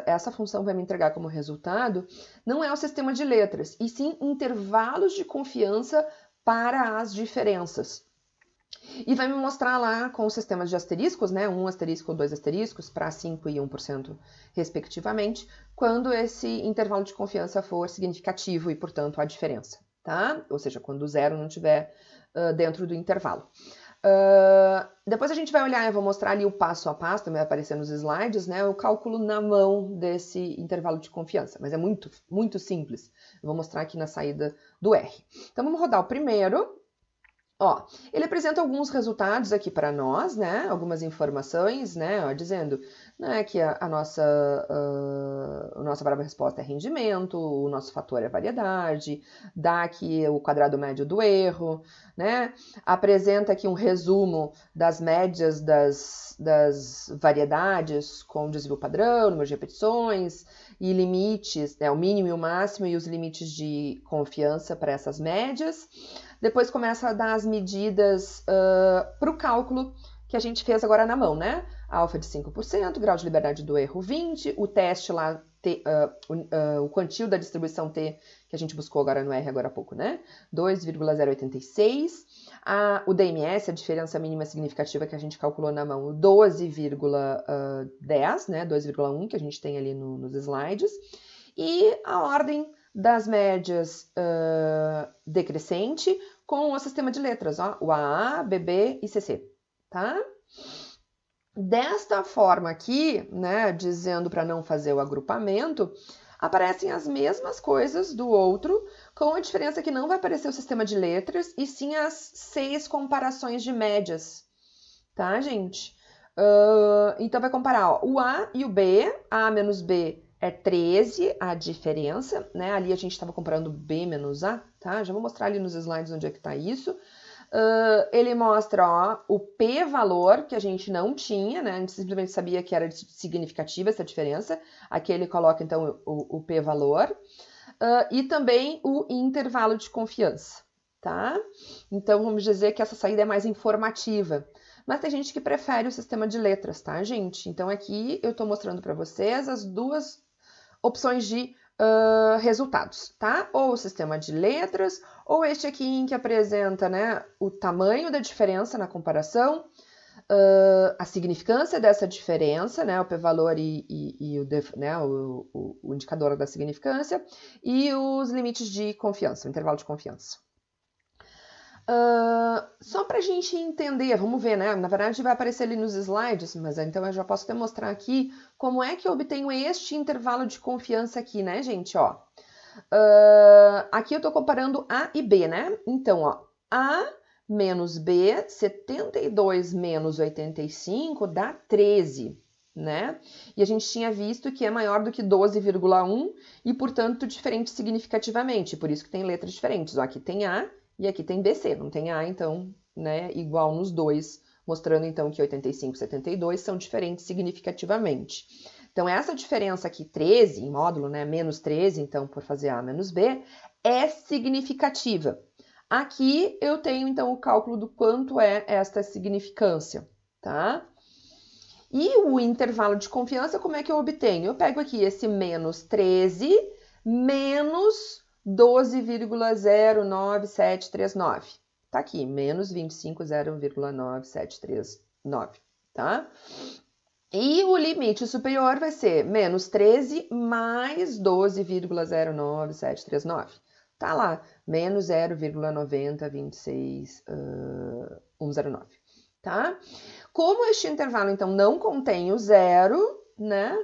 essa função vai me entregar como resultado, não é o sistema de letras, e sim intervalos de confiança para as diferenças. E vai me mostrar lá com os sistemas de asteriscos, né, 1 asterisco ou 2 asteriscos, para 5% e 1%, respectivamente, quando esse intervalo de confiança for significativo e, portanto, a diferença, tá? Ou seja, quando o zero não estiver dentro do intervalo. Depois a gente vai olhar, eu vou mostrar ali o passo a passo, também vai aparecer nos slides, né, o cálculo na mão desse intervalo de confiança, mas é muito, muito simples. Eu vou mostrar aqui na saída do R. Então, vamos rodar o primeiro. Ó, ele apresenta alguns resultados aqui para nós, né? Algumas informações, né? Ó, dizendo, né, que a nossa variável resposta é rendimento, o nosso fator é variedade, dá aqui o quadrado médio do erro, né? Apresenta aqui um resumo das médias das variedades com desvio padrão, número de repetições e limites, né? O mínimo e o máximo e os limites de confiança para essas médias. Depois começa a dar as medidas para o cálculo que a gente fez agora na mão, né? Alfa de 5%, grau de liberdade do erro 20%, o teste lá, o quantio da distribuição T, que a gente buscou agora no R agora há pouco, né? 2,086. O DMS, a diferença mínima significativa que a gente calculou na mão, 12,10, né? 2,1 que a gente tem ali nos slides. E a ordem das médias decrescente com o sistema de letras, ó, o AA, BB e CC, tá? Desta forma aqui, né, dizendo para não fazer o agrupamento, aparecem as mesmas coisas do outro, com a diferença que não vai aparecer o sistema de letras, e sim as 6 comparações de médias, tá, gente? Então vai comparar, ó, o A e o B, A menos B é 13 a diferença, né? Ali a gente estava comparando B menos A, tá? Já vou mostrar ali nos slides onde é que tá isso. Ele mostra, ó, o P-valor, que a gente não tinha, né? A gente simplesmente sabia que era significativa essa diferença. Aqui ele coloca, então, o P-valor. E também o intervalo de confiança, tá? Então, vamos dizer que essa saída é mais informativa. Mas tem gente que prefere o sistema de letras, tá, gente? Então, aqui eu tô mostrando para vocês as duas opções de resultados, tá? Ou o sistema de letras, ou este aqui em que apresenta, né, o tamanho da diferença na comparação, a significância dessa diferença, né, o p-valor e o indicador da significância, e os limites de confiança, o intervalo de confiança. Só para a gente entender, vamos ver, né? Na verdade vai aparecer ali nos slides, mas então eu já posso até mostrar aqui como é que eu obtenho este intervalo de confiança aqui, né, gente? Ó, aqui eu estou comparando A e B, né? Então, ó, A menos B, 72 menos 85 dá 13, né? E a gente tinha visto que é maior do que 12,1 e, portanto, diferente significativamente, por isso que tem letras diferentes. Ó, aqui tem A e aqui tem BC, não tem A, então, né, igual nos dois, mostrando então que 85 e 72 são diferentes significativamente. Então, essa diferença aqui, 13, em módulo, né, menos 13, então, por fazer A menos B, é significativa. Aqui eu tenho, então, o cálculo do quanto é esta significância, tá? E o intervalo de confiança, como é que eu obtenho? Eu pego aqui esse menos 13 menos 12,09739. Tá aqui, menos 25,09739, tá? E o limite superior vai ser menos 13 mais 12,09739. Tá lá, menos 0,9026109, tá? Como este intervalo, então, não contém o zero, né?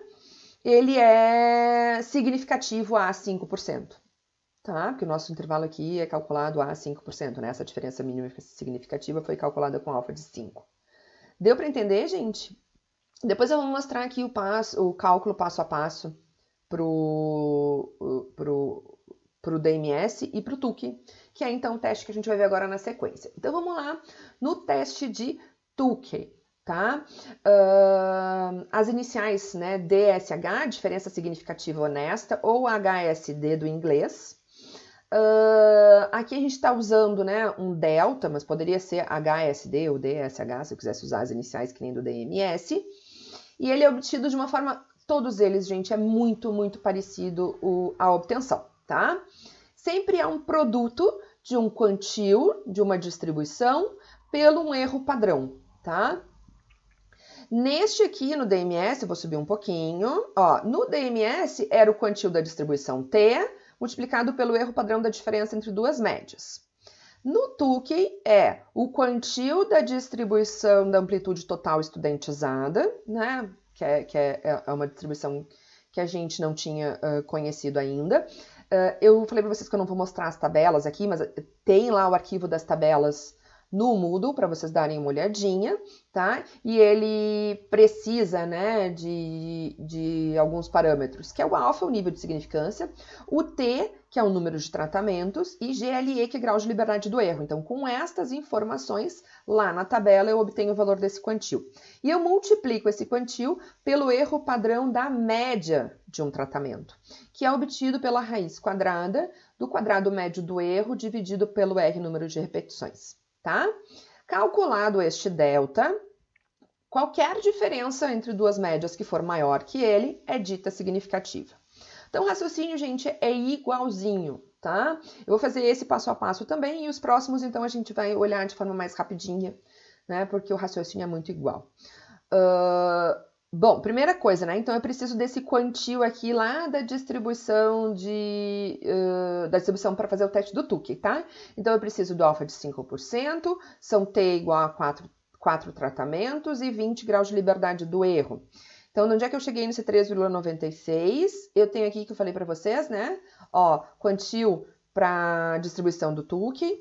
Ele é significativo a 5%, tá? Porque o nosso intervalo aqui é calculado a 5%, né? Essa diferença mínima significativa foi calculada com alfa de 5. Deu para entender, gente? Depois eu vou mostrar aqui o cálculo passo a passo pro DMS e pro TUC, que é então o teste que a gente vai ver agora na sequência. Então vamos lá no teste de TUC, tá? As iniciais, né, DSH, diferença significativa honesta, ou HSD do inglês. Aqui a gente está usando, né, um delta, mas poderia ser HSD ou DSH, se eu quisesse usar as iniciais que nem do DMS. E ele é obtido de uma forma, todos eles, gente, é muito, muito parecido a obtenção, tá? Sempre é um produto de um quantio, de uma distribuição, pelo um erro padrão, tá? Neste aqui, no DMS, eu vou subir um pouquinho, ó, no DMS era o quantio da distribuição T, multiplicado pelo erro padrão da diferença entre duas médias. No TUC é o quantio da distribuição da amplitude total estudantizada, né? Que é uma distribuição que a gente não tinha conhecido ainda. Eu falei para vocês que eu não vou mostrar as tabelas aqui, mas tem lá o arquivo das tabelas no Moodle, para vocês darem uma olhadinha, tá? E ele precisa, né, de alguns parâmetros, que é o alfa, o nível de significância, o T, que é o número de tratamentos, e GLE, que é grau de liberdade do erro. Então, com estas informações, lá na tabela eu obtenho o valor desse quantil. E eu multiplico esse quantil pelo erro padrão da média de um tratamento, que é obtido pela raiz quadrada do quadrado médio do erro dividido pelo R número de repetições, tá? Calculado este delta, qualquer diferença entre duas médias que for maior que ele é dita significativa. Então, o raciocínio, gente, é igualzinho, tá? Eu vou fazer esse passo a passo também e os próximos, então, a gente vai olhar de forma mais rapidinha, né? Porque o raciocínio é muito igual. Bom, primeira coisa, né? Então, eu preciso desse quantil aqui lá da distribuição para fazer o teste do Tukey, tá? Então, eu preciso do alfa de 5%, são T igual a 4 tratamentos e 20 graus de liberdade do erro. Então, onde é que eu cheguei nesse 3,96? Eu tenho aqui que eu falei para vocês, né? Ó, quantil para distribuição do Tukey,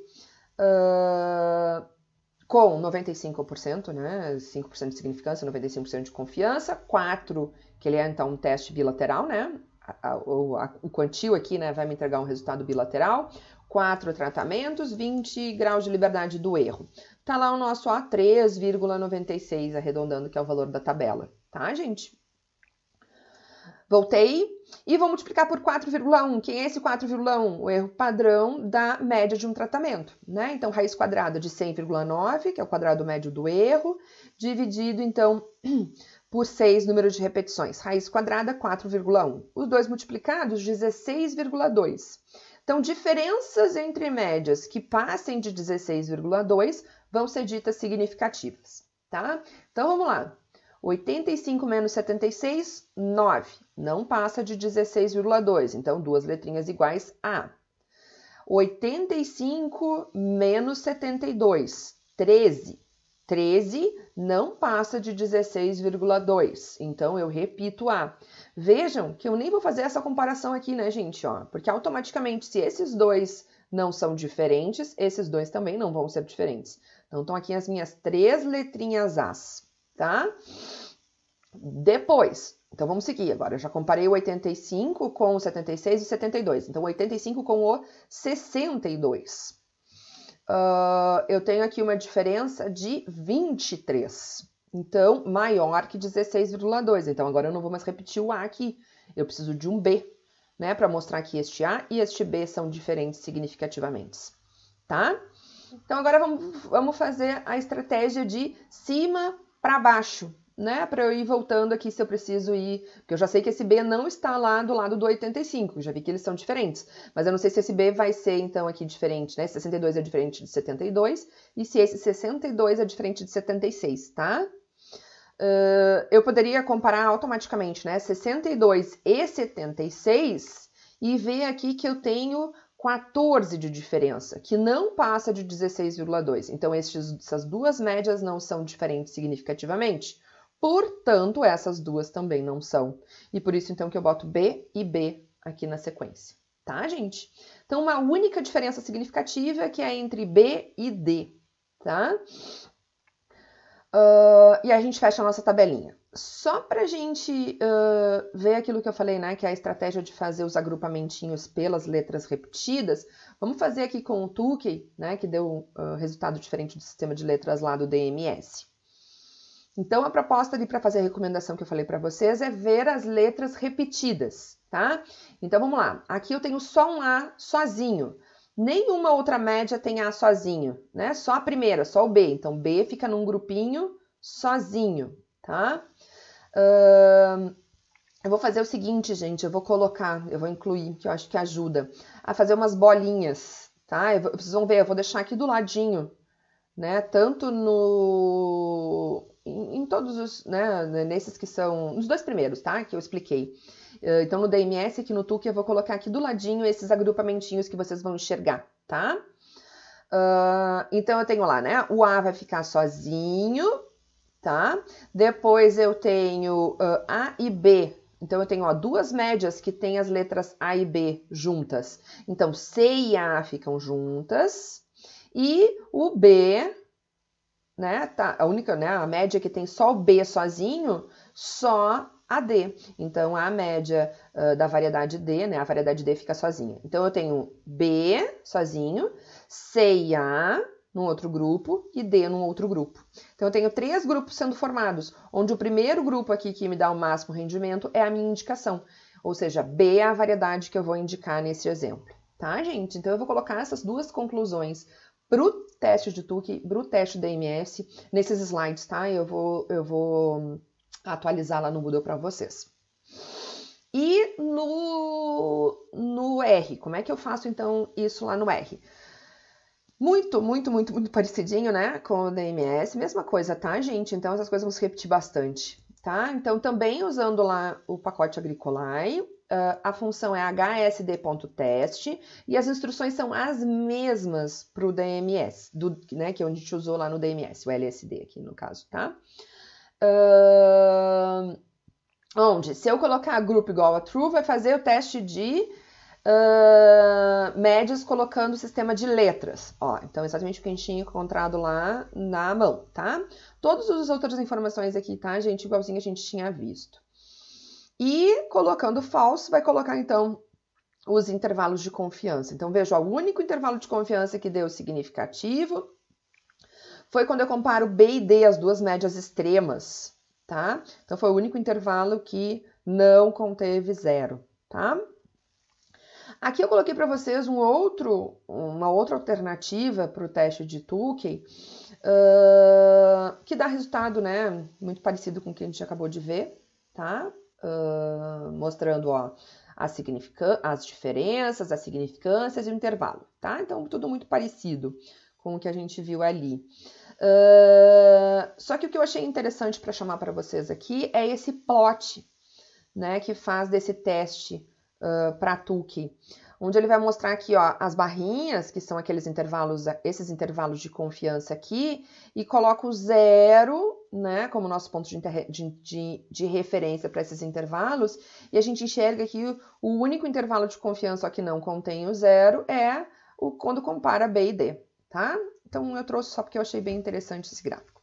com 95%, né? 5% de significância, 95% de confiança, 4, que ele é então um teste bilateral, né? O quantil aqui, né, vai me entregar um resultado bilateral, 4 tratamentos, 20 graus de liberdade do erro. Tá lá o nosso 3,96, arredondando, que é o valor da tabela. Tá, gente? Voltei e vou multiplicar por 4,1. Quem é esse 4,1? O erro padrão da média de um tratamento, né? Então, raiz quadrada de 100,9, que é o quadrado médio do erro, dividido, então, por 6 números de repetições. Raiz quadrada, 4,1. Os dois multiplicados, 16,2. Então, diferenças entre médias que passem de 16,2 vão ser ditas significativas, tá? Então, vamos lá. 85 menos 76, 9. Não passa de 16,2. Então, duas letrinhas iguais a. 85 menos 72, 13. 13 não passa de 16,2. Então, eu repito a. Vejam que eu nem vou fazer essa comparação aqui, né, gente? Ó, porque automaticamente, se esses dois não são diferentes, esses dois também não vão ser diferentes. Então, estão aqui as minhas 3 letrinhas As. Tá? Depois, então vamos seguir agora. Eu já comparei o 85 com o 76 e 72. Então, o 85 com o 62. Eu tenho aqui uma diferença de 23. Então, maior que 16,2. Então, agora eu não vou mais repetir o A aqui. Eu preciso de um B, né? Para mostrar que este A e este B são diferentes significativamente. Tá? Então, agora vamos fazer a estratégia de cima para baixo, né? Para eu ir voltando aqui se eu preciso ir, porque eu já sei que esse B não está lá do lado do 85, já vi que eles são diferentes, mas eu não sei se esse B vai ser então aqui diferente, né? 62 é diferente de 72 e se esse 62 é diferente de 76, tá? Eu poderia comparar automaticamente, né? 62 e 76 e ver aqui que eu tenho 14 de diferença, que não passa de 16,2. Então, essas duas médias não são diferentes significativamente. Portanto, essas duas também não são. E por isso, então, que eu boto B e B aqui na sequência. Tá, gente? Então, uma única diferença significativa que é entre B e D. Tá? E a gente fecha a nossa tabelinha. Só para a gente ver aquilo que eu falei, né, que é a estratégia de fazer os agrupamentinhos pelas letras repetidas, vamos fazer aqui com o Tukey, né, que deu resultado diferente do sistema de letras lá do DMS. Então, a proposta ali para fazer a recomendação que eu falei para vocês é ver as letras repetidas, tá? Então, vamos lá. Aqui eu tenho só um A sozinho. Nenhuma outra média tem A sozinho, né? Só a primeira, só o B. Então, B fica num grupinho sozinho, tá? Eu vou fazer o seguinte, gente, eu vou incluir, que eu acho que ajuda, a fazer umas bolinhas, tá? Vocês vão ver, eu vou deixar aqui do ladinho, né? Tanto em todos os, né? Nesses que são, nos dois primeiros, tá? Que eu expliquei. Então, no DMS, aqui no Tukey, eu vou colocar aqui do ladinho esses agrupamentinhos que vocês vão enxergar, tá? Então, eu tenho lá, né? O A vai ficar sozinho, tá? Depois eu tenho A e B. Então, eu tenho duas médias que têm as letras A e B juntas. Então, C e A ficam juntas. E o B, né, tá, a única, né, a média que tem só o B sozinho, só a D. Então, a média da variedade D, né, a variedade D fica sozinha. Então, eu tenho B sozinho, C e A num outro grupo e D num outro grupo. Então, eu tenho 3 grupos sendo formados, onde o primeiro grupo aqui que me dá o máximo rendimento é a minha indicação. Ou seja, B é a variedade que eu vou indicar nesse exemplo. Tá, gente? Então, eu vou colocar essas 2 conclusões para o teste de Tukey, para o teste da DMS, nesses slides, tá? Eu vou atualizar lá no Moodle para vocês. E no R, como é que eu faço então isso lá no R? Muito parecidinho, né, com o DMS, mesma coisa, tá, gente? Então essas coisas vão se repetir bastante, tá? Então também usando lá o pacote Agricolae, a função é hsd.test e as instruções são as mesmas para o DMS, né, que é onde a gente usou lá no DMS, o LSD aqui no caso, tá? Onde, se eu colocar group igual a true, vai fazer o teste de médias colocando o sistema de letras. Ó, então, exatamente o que a gente tinha encontrado lá na mão, tá? Todas as outras informações aqui, tá, gente? Igualzinho a gente tinha visto. E colocando false, vai colocar, então, os intervalos de confiança. Então, veja, o único intervalo de confiança que deu significativo foi quando eu comparo B e D, as 2 médias extremas, tá? Então, foi o único intervalo que não conteve 0, tá? Aqui eu coloquei para vocês uma outra alternativa para o teste de Tukey, que dá resultado, né, muito parecido com o que a gente acabou de ver, tá? Mostrando, ó, as diferenças, as significâncias e o intervalo, tá? Então, tudo muito parecido com o que a gente viu ali. Só que o que eu achei interessante para chamar para vocês aqui é esse plot, né, que faz desse teste para Tukey, onde ele vai mostrar aqui, ó, as barrinhas, que são aqueles intervalos, esses intervalos de confiança aqui, e coloca o 0, né, como nosso ponto de referência para esses intervalos, e a gente enxerga que o único intervalo de confiança que não contém o 0 é quando compara B e D, tá? Então, eu trouxe só porque eu achei bem interessante esse gráfico.